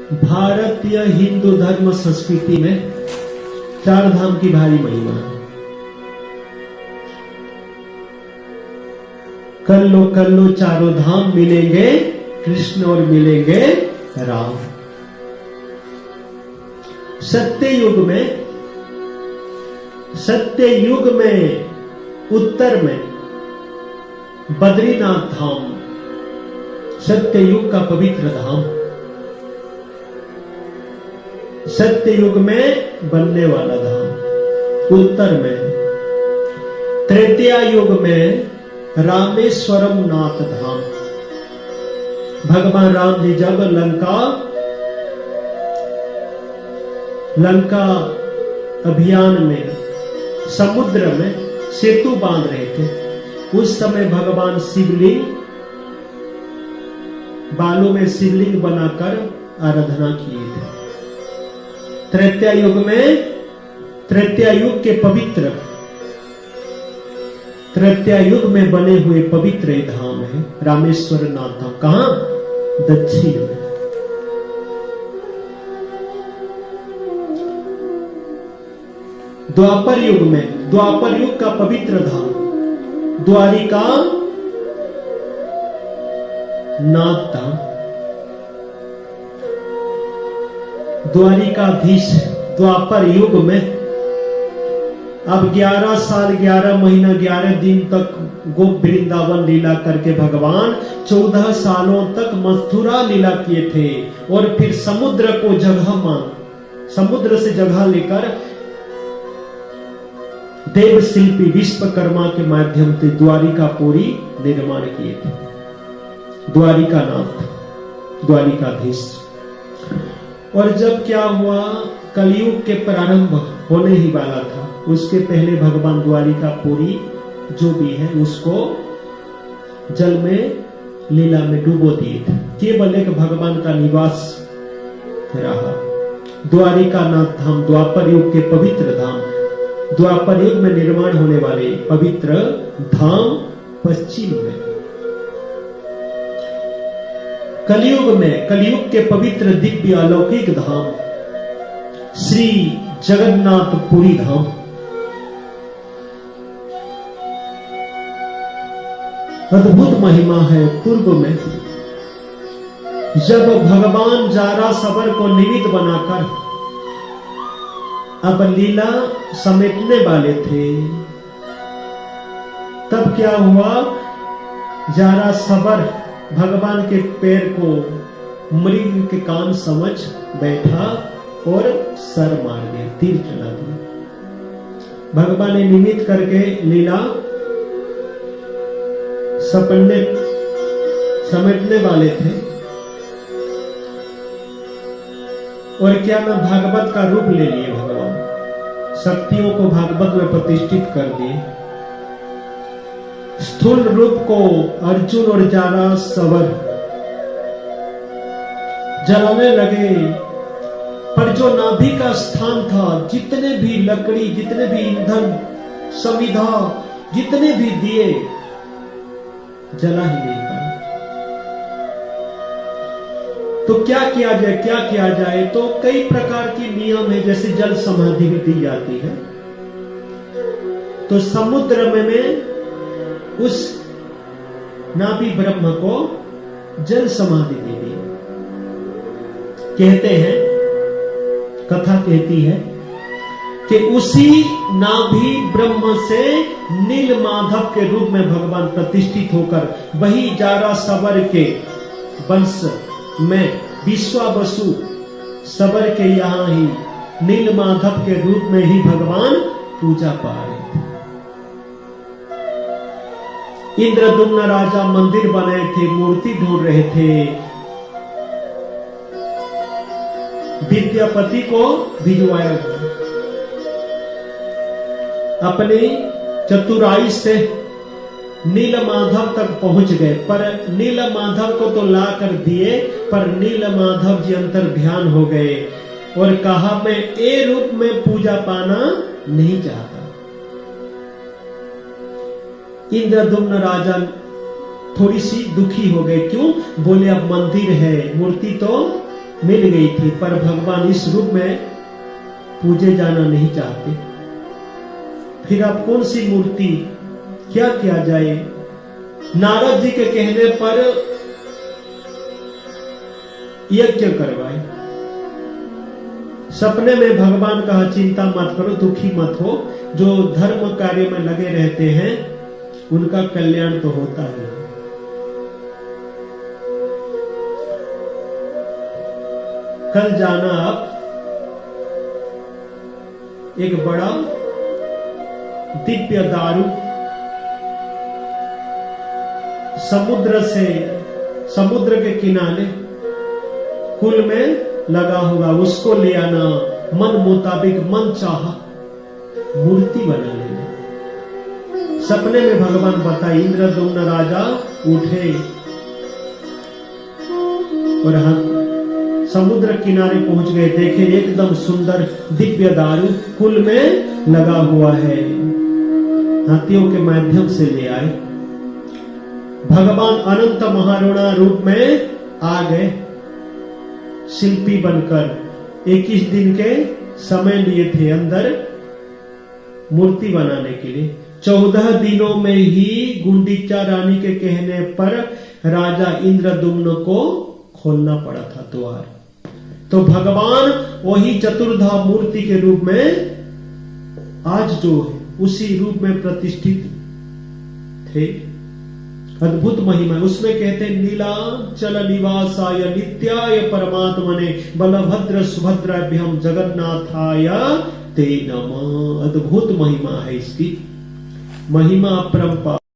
भारतीय हिंदू धर्म संस्कृति में चार धाम की भारी महिमा है। कर लो चारों धाम मिलेंगे कृष्ण और मिलेंगे राम। सत्य युग में उत्तर में बद्रीनाथ धाम सत्य युग का पवित्र धाम, सत्य युग में बनने वाला धाम। उत्तर में त्रेतया युग में रामेश्वरम नाथ धाम। भगवान राम जी जब लंका अभियान में समुद्र में सेतु बांध रहे थे, उस समय भगवान शिवलिंग बालों में शिवलिंग बनाकर आराधना किए थे। त्रेतया युग में त्रेतया युग के पवित्र त्रेतया युग में बने हुए पवित्र धाम है रामेश्वर नाथ धाम। कहां? दक्षिण में। द्वापर युग का पवित्र धाम द्वारिका नाथ धाम। द्वारिकाधीश द्वापर युग में अब 11 साल 11 महीना 11 दिन तक गोप वृंदावन लीला करके भगवान 14 सालों तक मथुरा लीला किए थे, और फिर समुद्र से जगह लेकर देव शिल्पी विश्वकर्मा के माध्यम से द्वारिकापुरी निर्माण किए थे। द्वारिकानाथ द्वारिकाधीश। और जब क्या हुआ, कलयुग के प्रारंभ होने ही वाला था, उसके पहले भगवान द्वारिकापुरी जो भी है उसको जल में लीला में डुबो दिए थे। केवल एक भगवान का निवास रहा। द्वारिकानाथ धाम द्वापर युग के पवित्र धाम, द्वापर युग में निर्माण होने वाले पवित्र धाम पश्चिम में। कलयुग के पवित्र दिव्य अलौकिक धाम श्री जगन्नाथपुरी धाम। अद्भुत महिमा है। पूर्व में जब भगवान जारा सबर को निमित्त बनाकर अब लीला समेटने वाले थे, तब क्या हुआ, जारा सबर भगवान के पैर को मृग के कान समझ बैठा और सर मार दिया, तीर चला दिया। भगवान ने निमित्त करके लीला समेटने वाले थे, और क्या ना भागवत का रूप ले लिए भगवान, शक्तियों को भागवत में प्रतिष्ठित कर दिए। स्थूल रूप को अर्जुन और जारा सवर जलाने लगे, पर जो नाभि का स्थान था, जितने भी लकड़ी, जितने भी ईंधन, समिधा, जितने भी दिए, जला ही नहीं पाए। तो क्या किया जाए? तो कई प्रकार की नियम है, जैसे जल समाधि दी जाती है। तो समुद्र में उस नाभि ब्रह्म को जल समाधि दे दी। कहते हैं, कथा कहती है कि उसी नाभि ब्रह्म से नील माधव के रूप में भगवान प्रतिष्ठित होकर वही जारा सबर के वंश में विश्वावसु सबर के यहां ही नील माधव के रूप में ही भगवान पूजा पा रहे थे। इंद्रदुम्न राजा मंदिर बनाए थे, मूर्ति ढूंढ रहे थे, विद्यापति को भिजवाया। अपनी चतुराई से नीलमाधव तक पहुंच गए, पर नीलमाधव को तो ला कर दिए, पर नीलमाधव जी अंतर ध्यान हो गए और कहा, मैं ए रूप में पूजा पाना नहीं चाहता। इंद्रदुम्न राजा थोड़ी सी दुखी हो गए। क्यों? बोले अब मंदिर है, मूर्ति तो मिल गई थी, पर भगवान इस रूप में पूजे जाना नहीं चाहते। फिर अब कौन सी मूर्ति, क्या किया जाए? नारद जी के कहने पर यज्ञ करवाए। सपने में भगवान कहा चिंता मत करो, दुखी मत हो, जो धर्म कार्य में लगे रहते हैं उनका कल्याण तो होता है। कल जाना आप एक बड़ा दिव्य दारू समुद्र के किनारे कुल में लगा होगा, उसको ले आना, मन मुताबिक मन चाहा मूर्ति बना लेना। सपने में भगवान बताए, इंद्रद्युम्न राजा उठे और समुद्र किनारे पहुंच गए, देखे एकदम सुंदर दिव्य दारू कुल में लगा हुआ है, हाथियों के माध्यम से ले आए। भगवान अनंत महारुणा रूप में आ गए, शिल्पी बनकर 21 दिन के समय लिए थे अंदर मूर्ति बनाने के लिए। 14 दिनों में ही गुंडीचा रानी के कहने पर राजा इंद्रद्युम्न को खोलना पड़ा था द्वार। तो भगवान वही चतुर्धा मूर्ति के रूप में आज जो है उसी रूप में प्रतिष्ठित थे। अद्भुत महिमा, उसमें कहते हैं नीलांचल निवासाय नित्याय परमात्मने बलभद्र सुभद्राभ्यम जगन्नाथाय ते नमः। अद्भुत महिमा है इसकी, महिमा अपरंपार।